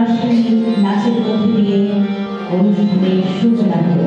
আসেনি নাচের মধ্যে দিয়ে অনুষ্ঠিতের সূচনা হলো।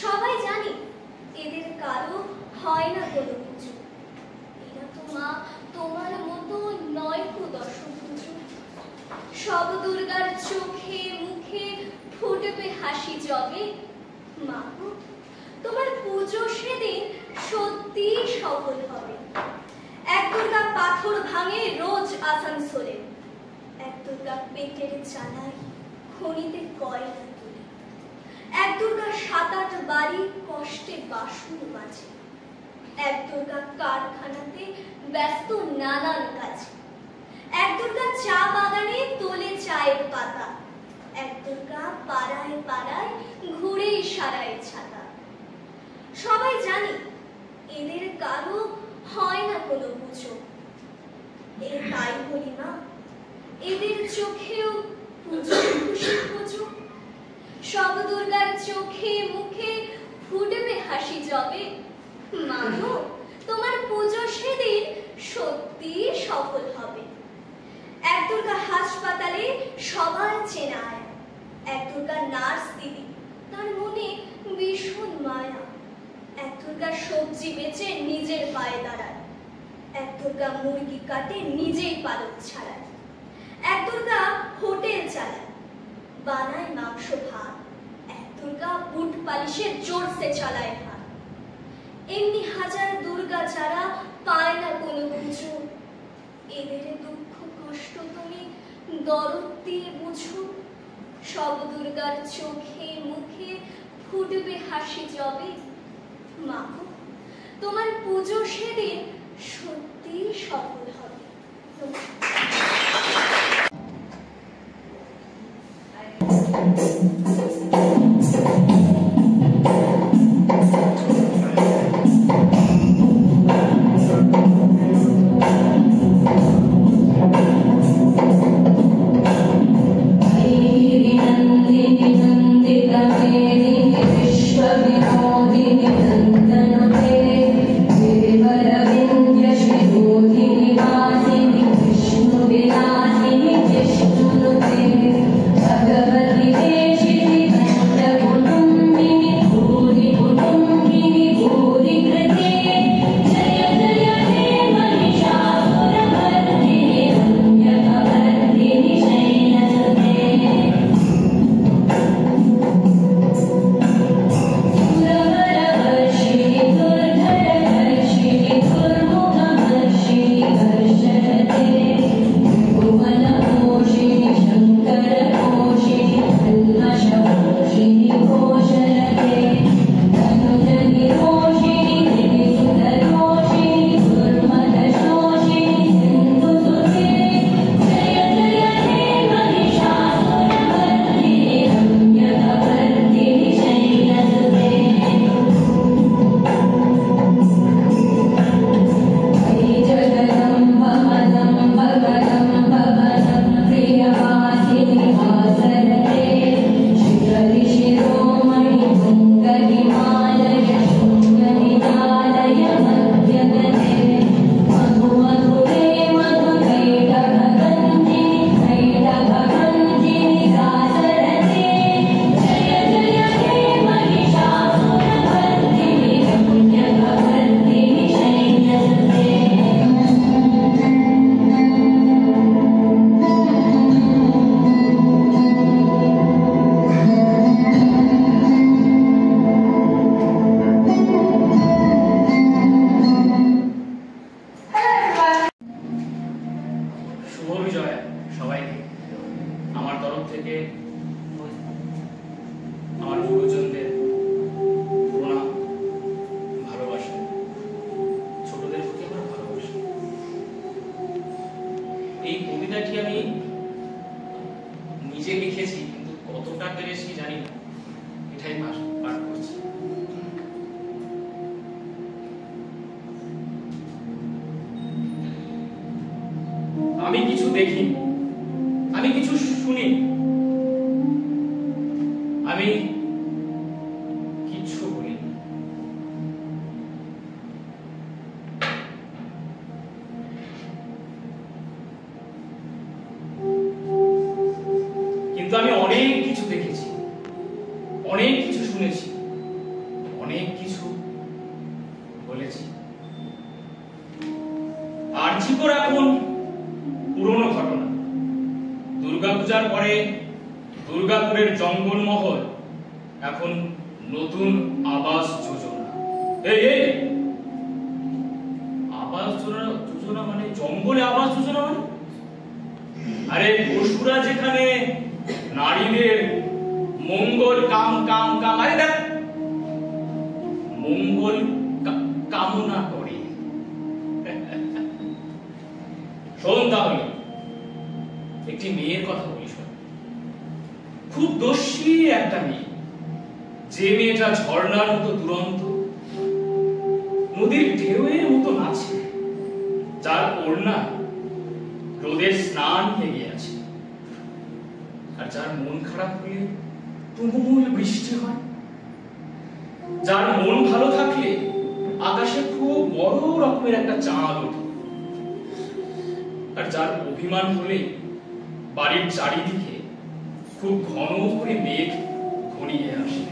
সবাই জানি এদের কারো হয় না কোনো কিছু। এরা তো মা তোমার মতো নয় কো দশভুজু। সব দুর্গার চোখে মুখে ফুটবে হাসি জবে। মা তোমার পুজো সেদিন সত্যি সফল হবে। এক দুর্গা পাথর ভাঙে রোজ আসানসোলে, এক দুর্গা পেটের চালায় খনিতে কয়লা তুলে, এক দুর্গা ৭-৮ বাড়ি কষ্টে বাসন মাজে, এক দুর্গা কারখানাতে ব্যস্ত নানান কাজে, এক দুর্গা চা বাগানে তোলে চায়ের পাতা, এক দুর্গা পাড়ায় পাড়ায় ঘুরে সারায় ছাতা। সবাই জানি এদের কারো হয় না কোনো পুজো। এ তাই বলি মা এদের চোখেও পুজো খুশি পুজো। সব দুর্গার চোখে মুখে ফুটবে হাসি জবে। মানো তোমার পুজো সেদিন সত্যি সফল হবে। এক দুর্গা হাসপাতালে সবার চেনায়, এক দুর্গা নার্স দিদি তার মনে ভীষণ মায়া, এক দুর্গা সবজি বেচে নিজের পায়ে দাঁড়ায়, এক দুর্গা মুরগি কাটে নিজেই পালক ছাড়ায়, এক দুর্গা হোটেল চালায় বানায় মাংস ভাত, এক দুর্গা বুট পালিশে জোরসে চালায় হাত। এমনি হাজার দুর্গা যারা পায় না কোনো পুজো, এদের দুঃখ কষ্ট তুমি দরদ দিয়ে বুঝো। সব দুর্গার চোখে মুখে ফুটবে হাসি যবে, মাগো তোমার পুজো সেদিন সত্যি সফল হবে। আমি কিছু দেখি, আমি কিছু শুনি, আমি কিছু বলি। কিন্তু আমি অনেক কিছু দেখেছি, অনেক কিছু শুনেছি, অনেক কিছু বলেছি। আরজিকর এখন পুরনো ঘটনা। দুর্গাপূজার পরে দুর্গাপুরের জঙ্গলমহল এখন নতুন আবাস যোজনা। এই আবাস যোজনা মানে জঙ্গলে আবাস যোজনা মানে? আরে পশুরা যেখানে নারীদের মঙ্গল কাম কাম কাম, আরে দেখ, মঙ্গল কামনা করে। শোন তাহলে একটি মেয়ের কথা বলি। শোন, খুব দোষী একটা মেয়ে, যে মেয়েটা ঝর্ণার মতো দুরন্ত, নদীর ঢেউয়ের মতো নাচে, যার ওড়না রোদের স্নান লেগে আছে, আর যার মন খারাপ হলে তুমুল বৃষ্টি হয়, যার মন ভালো থাকলে আকাশে খুব বড় রকমের একটা চাঁদ ওঠে, আর যার অভিমান হলে বাড়ির চারিদিকে খুব ঘন করে মেঘ ঘনিয়ে আসে।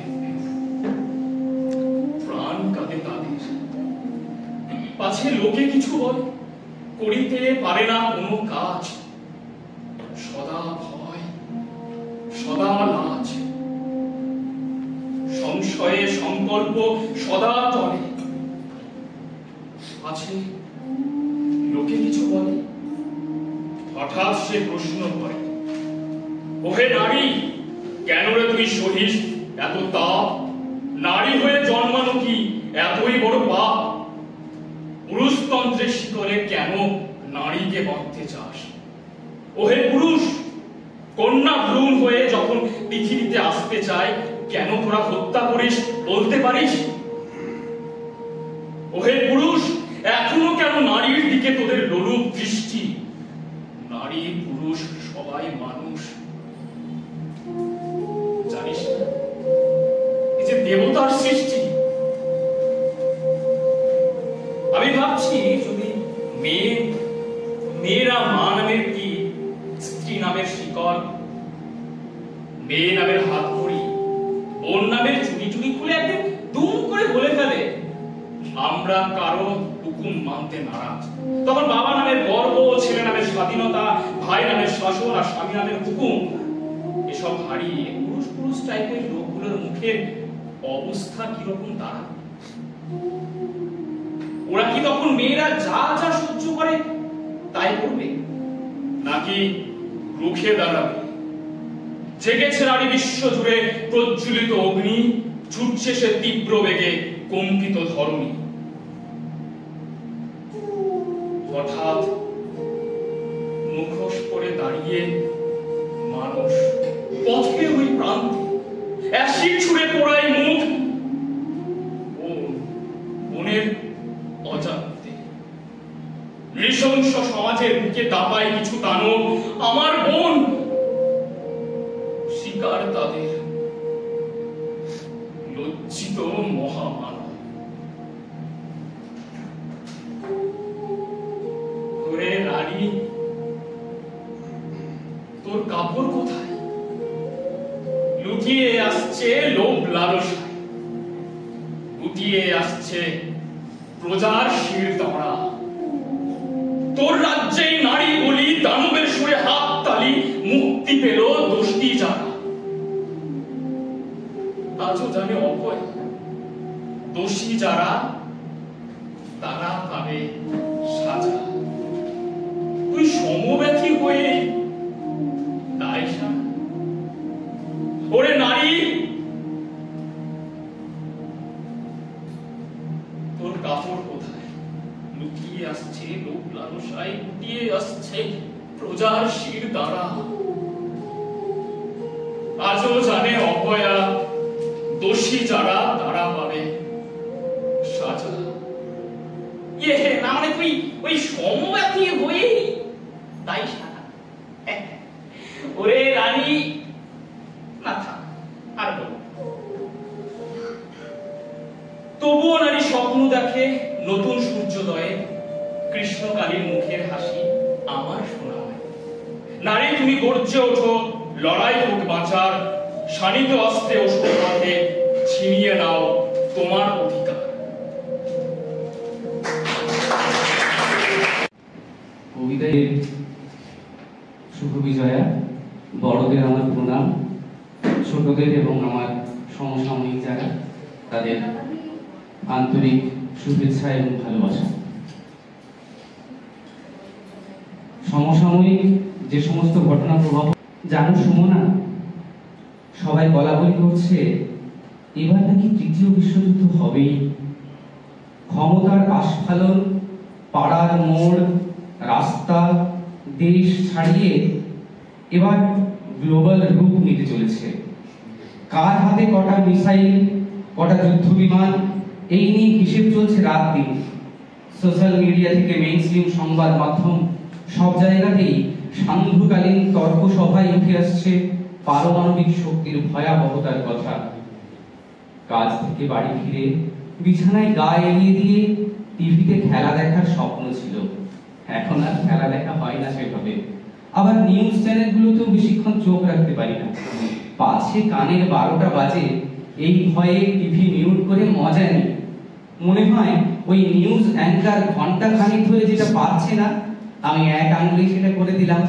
প্রাণ কাঁদে তাদের, পাছে লোকে কিছু বলে, করিতে পারে না কোনো কাজ, সদা ভয় সদা লাজ, সংশয়ে সংকল্প সদা চলে, আছে লোকে কিছু বলে। হঠাৎ সে প্রশ্ন করে, ওহে নারী, কেন রে তুই সহিস এত তাপ? নারী হয়ে জন্মানো কি এতই বড় পাপ? পুরুষতন্ত্রের শিকলে কেন নারীকে বাঁধতে চাস? ওহে পুরুষ, কন্যা ভ্রূণ হয়ে যখন পৃথিবীতে আসতে চায় কেন তোরা হত্যা করিস বলতে পারিস? ওহে পুরুষ, এখনো কেন নারীর দিকে তোদের লোলুপ দৃষ্টি? নারী পুরুষ সবাই মানুষ, জানিস না এই যে দেবতার সৃষ্টি? আমি ভাবছি যদি মেয়েরা মা নামের কি, স্ত্রী নামের শিকল, মেয়ে নামের হাত ঘড়ি, বোন নামের চুরি চুরি খুলে একদিন দুম করে বলে ফেলে আমরা কারো হুকুম মানতে নারাজ, তখন বাবা নামের গর্ব, ছেলে নামের স্বাধীনতা, ভাই নামের শাসন আর স্বামী নামের হুকুম এসব হারিয়ে পুরুষ পুরুষ টাইপের লোকগুলোর মুখের অবস্থা কিরকম দাঁড়ায়? ওরা কি তখন মেয়েরা যা যা সহ্য করে তাই করবে, নাকি রুখে দাঁড়াবে? জেগেছে নারী বিশ্ব জুড়ে প্রজ্বলিত অগ্নি, ছুটছে সে তীব্র বেগে কম্পিত ধরণী। হঠাৎ মুখোশ পরে দাঁড়িয়ে মানুষ পথে ওই প্রান্তে অ্যাসিড ছুঁড়ে পোড়ায় মুখ বোনের অজান্তে। নৃশংস সমাজের বুকে দাবায় কিছু দানব, আমার বোন শিকার তাদের লজ্জিত মহামানব। ওরে নারী, তোর কাপড় কোথায়? লুকিয়ে আসছে লোভ লালসায়, লুটিয়ে আসছে প্রজার শির দাঁড়া। তোর রাজ্যেই নারী বলি, দানবের সুরে হাত তালি, মুক্তি পেল দোষী যারা। আজও জানে অভয়, দোষী যারা তারা পাবে সাজা। তুই সমব্যথী হয়ে তাই সারা। ওরে নারী, তোর কাপড় কোথায়? লুকিয়ে আসছে লোক লালসায়, লুটিয়ে আসছে প্রজার শির দ্বারা। আজও জানে অভয়া, দোষী যারা তারা পাবে সাজা। না মানে তুই ওই সমব্যথী হয়ে তাই সারা। ওরে রানী, না থাক আর বল। তবুও নারী স্বপ্ন দেখে নতুন সূর্যোদয়ে, কৃষ্ণকালীর মুখের হাসি আমার শোনা হয়। নারী তুমি গর্জে ওঠো, লড়াই হোক বাঁচার, শানিত অস্ত্রে ওষুধ হাতে ছিনিয়ে নাও তোমার অধিকার। কবিতায় শুভ বিজয়া, বড়দের আমার প্রণাম, ছোটদের এবং আমার সমসাময়িক যারা তাদের আন্তরিক শুভেচ্ছা এবং ভালোবাসা। সমসাময়িক যে সমস্ত ঘটনা প্রবাহ জানো সুমনা, সবাই বলা বলি করছে এবার নাকি তৃতীয় বিশ্বযুদ্ধ হবেই। ক্ষমতার আস্ফালন পাড়ার মোড়, রাস্তা, দেশ ছাড়িয়ে এবার গ্লোবাল রূপ নিতে চলেছে। কার হাতে কটা মিসাইল, কটা যুদ্ধ বিমান, এই নিয়ে হিসেব চলছে রাত দিন। সোশ্যাল মিডিয়া থেকে মেইনস্ট্রিম সংবাদ মাধ্যম সব জায়গাতেই সান্ধ্যকালীন তর্ক সভায় উঠে আসছে পারমাণবিক শক্তির ভয়াবহতার কথা। কাজ থেকে বাড়ি ফিরে বিছানায় গা এলিয়ে দিয়ে টিভিতে খেলা দেখার স্বপ্ন ছিল, এখন আর খেলা দেখা হয় না সেভাবে। আবার নিউজ চ্যানেলগুলোতেও বেশিক্ষণ চোখ রাখতে পারি না, পাছে কানের 12টা বাজে, এই ভয়ে টিভি মিউট করে মজা নেই। মনে হয় ওই নিউজ অ্যাঙ্কার ঘন্টা খানিক ধরে যেটা পাচ্ছে না, আমি এক আঙুলে সেটা করে দিলাম।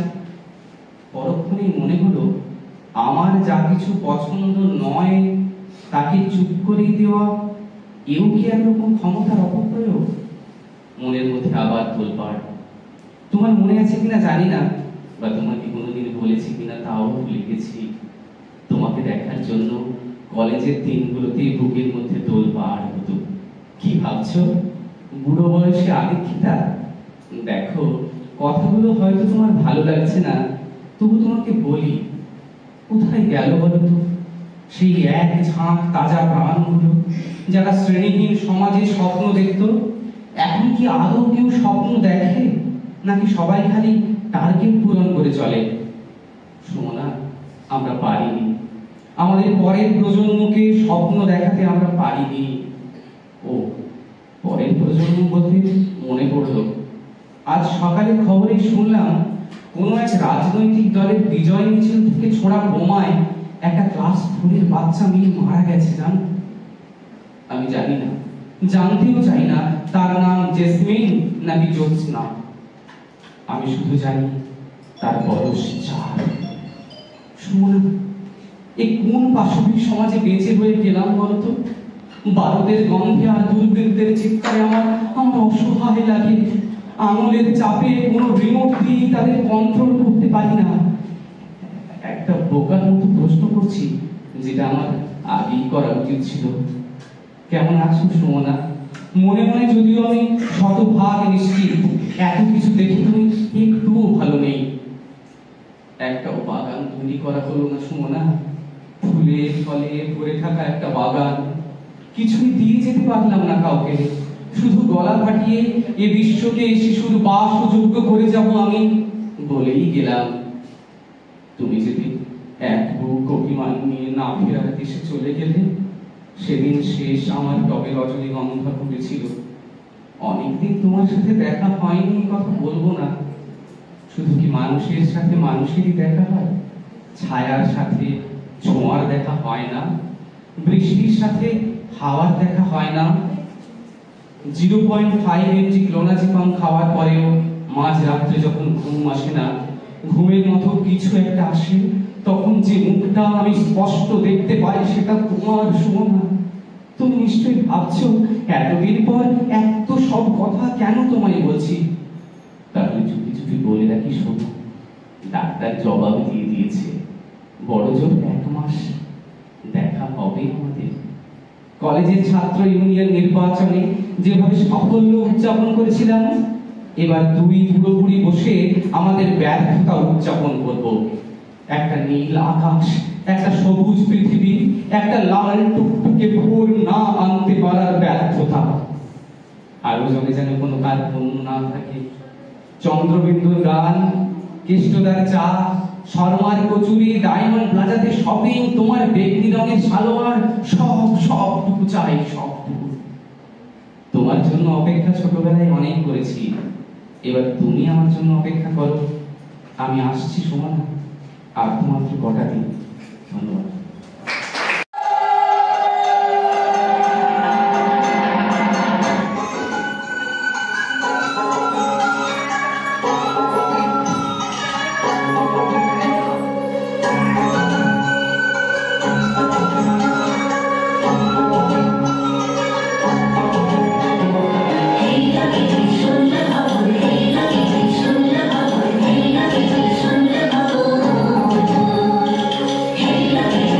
পরক্ষণেই মনে হলো আমার যা কিছু পছন্দ নয় তাকে চুপ করে দেওয়া, এও কি একরকম ক্ষমতার অপপ্রয়োগ? মনের মধ্যে আবার তোলপাড়। তোমার মনে আছে কিনা জানি না, বা তোমাকে কোনোদিন বলেছি কিনা তাও ভুলে গেছি। তোমাকে দেখার জন্য কলেজের দিনগুলোতে বুকের মধ্যে তোলপাড় হতো। কি ভাবছো বুড়ো বয়সে আদিক্ষিতা? দেখো, কথাগুলো হয়তো তোমার ভালো লাগছে না, তবু তোমাকে বলি, কোথায় গেল বলো তো সেই এক ঝাঁক তাজা প্রাণগুলো যারা শ্রেণীহীন সমাজে স্বপ্ন দেখত? এখন কি আদৌ কেউ স্বপ্ন দেখে, নাকি সবাই খালি টার্গেট পূরণ করে চলে? সুমনা, আমরা পারিনি, আমাদের পরের প্রজন্মকে স্বপ্ন দেখাতে আমরা পারিনি। ও, পরের প্রজন্ম বলতে মনে পড়লো, আজ সকালে খবরে শুনলাম কোনো এক রাজনৈতিক দলের বিজয় মিছিল থেকে ছোড়া বোমায় একটা ক্লাস 4 বাচ্চা মেয়ে মারা গেছে। জান, আমি জানি না, জানতেও চাই না তার নাম জেসমিন নাকি জ্যোৎস্না। আমি শুধু জানি তার বয়স 4। সুমনা, এই কোন পাশবিক সমাজে বেঁচে হয়ে গেলাম বলতো? বারুদের গন্ধে আর দুর্বৃত্তের চিৎকারে আমার অসহায় লাগে। আঙুলের চাপে কোনো রিমোট দিয়ে তাদের কন্ট্রোল করতে পারি না। একটা বোকার মতো প্রশ্ন করছি, যেটা আমার আগেই করা উচিত ছিল। কেমন আছো সুমনা? মনে মনে যদিও আমি শতভাগ নিশ্চিত এত কিছু দেখে তুমি একটুও ভালো নেই। একটা বাগান তৈরি করা হলো না সুমনা, ফুলে ফলে ভরে থাকা একটা বাগান। কিছুই দিয়ে যেতে পারলাম না কাউকে, শুধু গলা ফাটিয়ে এ বিশ্বকে শিশুর বাসযোগ্য করে যাব আমি বলেই গেলাম। তুমি যদি এক বুক অভিমান নিয়ে না ফেরার দেশে চলে গেলে, সেদিন শেষ আমার টবে রজনীগন্ধা ফুটেছিল। অনেকদিন তোমার সাথে দেখা হয়নি কথা বলবো না, শুধু কি মানুষের সাথে মানুষেরই দেখা হয়? ছায়ার সাথে ছোঁয়ার দেখা হয় না? বৃষ্টির সাথে হাওয়ার দেখা হয় না? 0.5 mg ক্লোনাজিপাম খাওয়ার পরেও মাঝ রাত্রে যখন ঘুম আসে না, ঘুমের মতো কিছু একটা আসে, তখন যে মুখটা আমি স্পষ্ট দেখতে পাই সেটা তোমার সুমনা। তুমি নিশ্চয়ই ভাবছো এতদিন পর এত সব কথা কেন তোমায় বলছি। তাহলে চুপি চুপি বলে রাখি শোনো, ডাক্তার জবাব দিয়ে দিয়েছে, বড় জোর 1 মাস দেখা হবে আমাদের। কলেজের ছাত্র ইউনিয়ন নির্বাচনে যেভাবে সাফল্য উদযাপন করেছিলাম, এবার 2 বুড়ো বুড়ি বসে আমাদের ব্যর্থতা উদযাপন করব। একটা নীল আকাশ, একটা সবুজ পৃথিবী, একটা লাল টুকটুকে ভোর না আনতে পারার ব্যর্থতা। আয়োজনে যেন কোনো কার্পণ্য না থাকে। চন্দ্রবিন্দুর গান, কৃষ্ণদার চা, শর্মার কচুরি, ডায়মন্ড প্লাজাতে শপিং, তোমার বেগনি রঙের সালোয়ার, সবটুকু চাই, সবটুকু। তোমার জন্য অপেক্ষা ছোটবেলায় অনেক করেছি, এবার তুমি আমার জন্য অপেক্ষা করো। আমি আসছি সুমনা, আর মাত্র কটা দিন। ধন্যবাদ। Hey,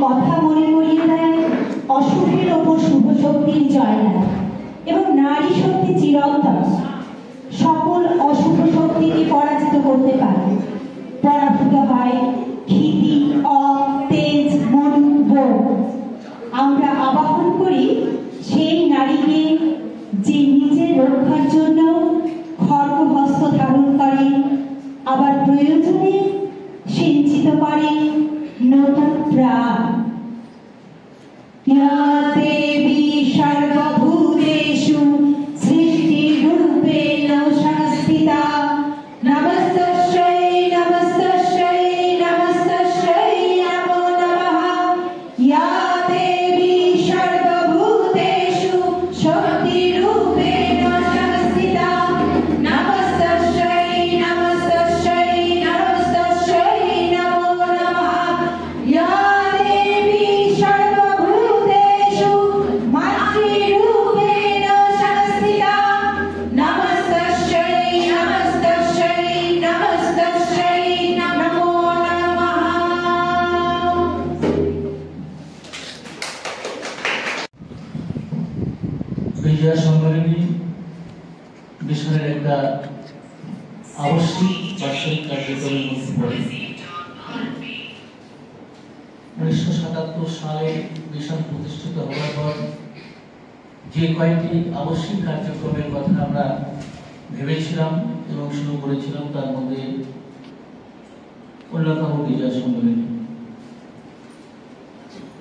কথা মনে করিয়ে দেয় অশুভের ওপর শুভ শক্তির জয়লাভ এবং নারী শক্তি চিরন্তন সকল অশুভ শক্তিকে পরাজিত করতে পারে। পরাভূত হয় ক্ষিতি, তেজ, মনু, বোধ। আমরা আবাহন করি সেই নারীকে যে নিজের রক্ষার জন্য খড়গহস্ত ধারণ করে, আবার প্রয়োজনে সিঞ্চিত করে নতুন প্রাণ। দেবী সর্বভূতেষু সৃষ্টিরূপেণ সংস্থিতা নমস্তস্যৈ নমস্তস্যৈ নমস্তস্যৈ নমো নমঃ। ইয়া দেবী সর্বভূতেষু শক্তিরূপেণ সংস্থিতা নমস্তস্যৈ নমস্তস্যৈ নমস্তস্যৈ নমো নমঃ। ইয়া দেবী সর্বভূতেষু মাতৃরূপেণ সংস্থিতা নমস্তস্যৈ নমস্তস্যৈ নমস্তস্যৈ নমো নমঃ। বিজয়া সম্মেলনী মিশনের একটা আবশ্যিক বার্ষিক কার্যক্রমের মধ্যে পড়ে। 1977 সালে মিশন প্রতিষ্ঠিত হওয়ার পর যে কয়েকটি আবশ্যিক কার্যক্রমের কথা আমরা ভেবেছিলাম এবং শুরু করেছিলাম, তার মধ্যে অন্যতম বিজয়া সম্মেলনী।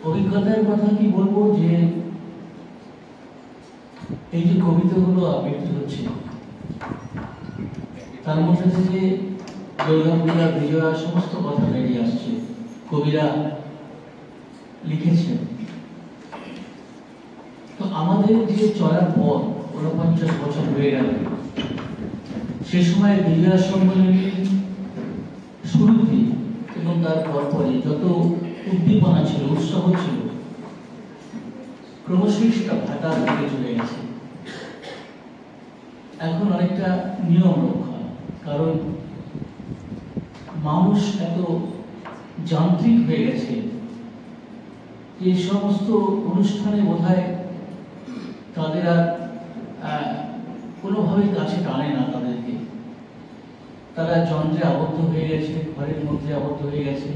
অভিজ্ঞতার কথা কি বলবো, যে এই যে কবিতাগুলো আবৃত্তি হচ্ছে তার মধ্যে থেকে দুর্গাপূজা, বিজয়া সমস্ত কথা বেরিয়ে আসছে, কবিরা লিখেছেন। তো আমাদের যে চলার পর 49 বছর হয়ে গেল, সে সময় বিজয়া সম্মেলনীর শুরুতে এবং তার পরপরই যত উদ্দীপনা ছিল, উৎসাহ ছিল, ক্রমশই সেটা ভাটার দিকে চলে গেছে। এখন অনেকটা নিয়ম রক্ষা, কারণ মানুষ এত যান্ত্রিক হয়ে গেছে, এই সমস্ত অনুষ্ঠানে বোধহয় তাদের আর কোনোভাবেই কাছে টানে না তাদেরকে। তারা যন্ত্রে আবদ্ধ হয়ে গেছে, ঘরের মধ্যে আবদ্ধ হয়ে গেছে।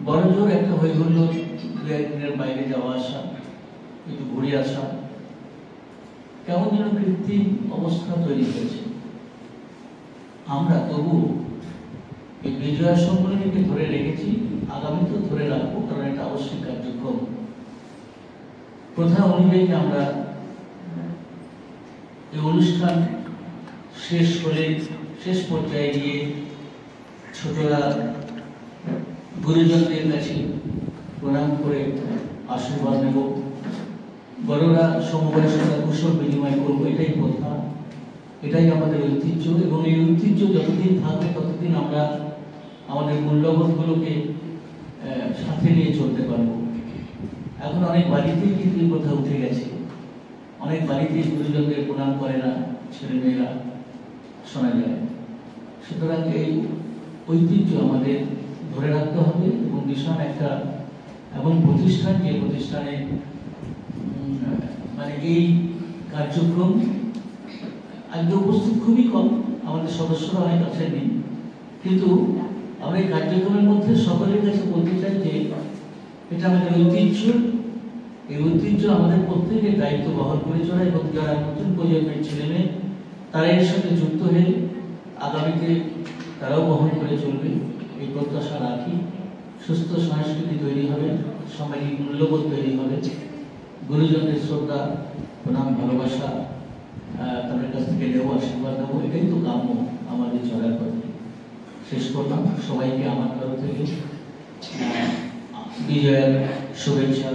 বড় জোর একটা হয়ে হলো দু একদিনের বাইরে যাওয়া আসা, একটু ঘুরে আসা, কেমন যেন কৃত্রিম অবস্থা তৈরি হয়েছে। আমরা তবু এই বিজয়া সম্মেলনীকে ধরে রেখেছি, আগামীতেও ধরে রাখবো, কারণ এটা আবশ্যিক কার্যক্রম। প্রথা অনুযায়ী আমরা এই অনুষ্ঠান শেষ হলে, শেষ পর্যায়ে গিয়ে ছোটরা গুরুজনদের কাছে প্রণাম করে আশীর্বাদ নেব, বড়রা সমবয়সীরা কুশল বিনিময় করবো। এটাই প্রথা, এটাই আমাদের ঐতিহ্য, এবং এই ঐতিহ্য যতদিন থাকবে ততদিন আমরা আমাদের মূল্যবোধগুলোকে সাথে নিয়ে চলতে পারবো। এখন অনেক বাড়িতেই কিন্তু এই কথা উঠে গেছে, অনেক বাড়িতেই গুরুজনদের প্রণাম করে না ছেলেমেয়েরা, শোনা যায়। সুতরাং এই ঐতিহ্য আমাদের ধরে রাখতে হবে, এবং মিশন একটা এমন প্রতিষ্ঠান যে প্রতিষ্ঠানে মানে এই কার্যক্রম আজকে উপস্থিত খুবই কম, আমাদের সদস্যরা অনেক আছেননি, কিন্তু আমরা এই কার্যক্রমের মধ্যে সকলের কাছে বলতে চাই যে এটা আমাদের ঐতিহ্য। এই ঐতিহ্য আমাদের প্রত্যেকের দায়িত্ব বহন করে চলা, এবং যারা নতুন প্রজন্মের ছেলেমেয়ে তারা এর সাথে যুক্ত হয়ে আগামীতে তারাও বহন করে চলবে, এই প্রত্যাশা রাখি। সুস্থ সংস্কৃতি তৈরি হবে, সামাজিক মূল্যবোধ তৈরি হবে, গুরুজনদের শ্রদ্ধা, প্রণাম, ভালোবাসা তাদের কাছ থেকে নেবো, আশীর্বাদ নেবো, এটাই তো কাম্য আমাদের চলার পথে। শেষ করলাম, সবাইকে আমার তরফ থেকে বিজয়ের শুভেচ্ছা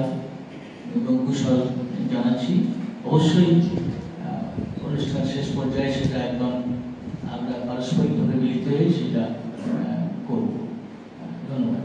এবং কুশল জানাচ্ছি। অবশ্যই অনুষ্ঠান শেষ পর্যায়ে সেটা একদম আমরা পারস্পরিকভাবে মিলিত হয়ে সেটা করব। ধন্যবাদ।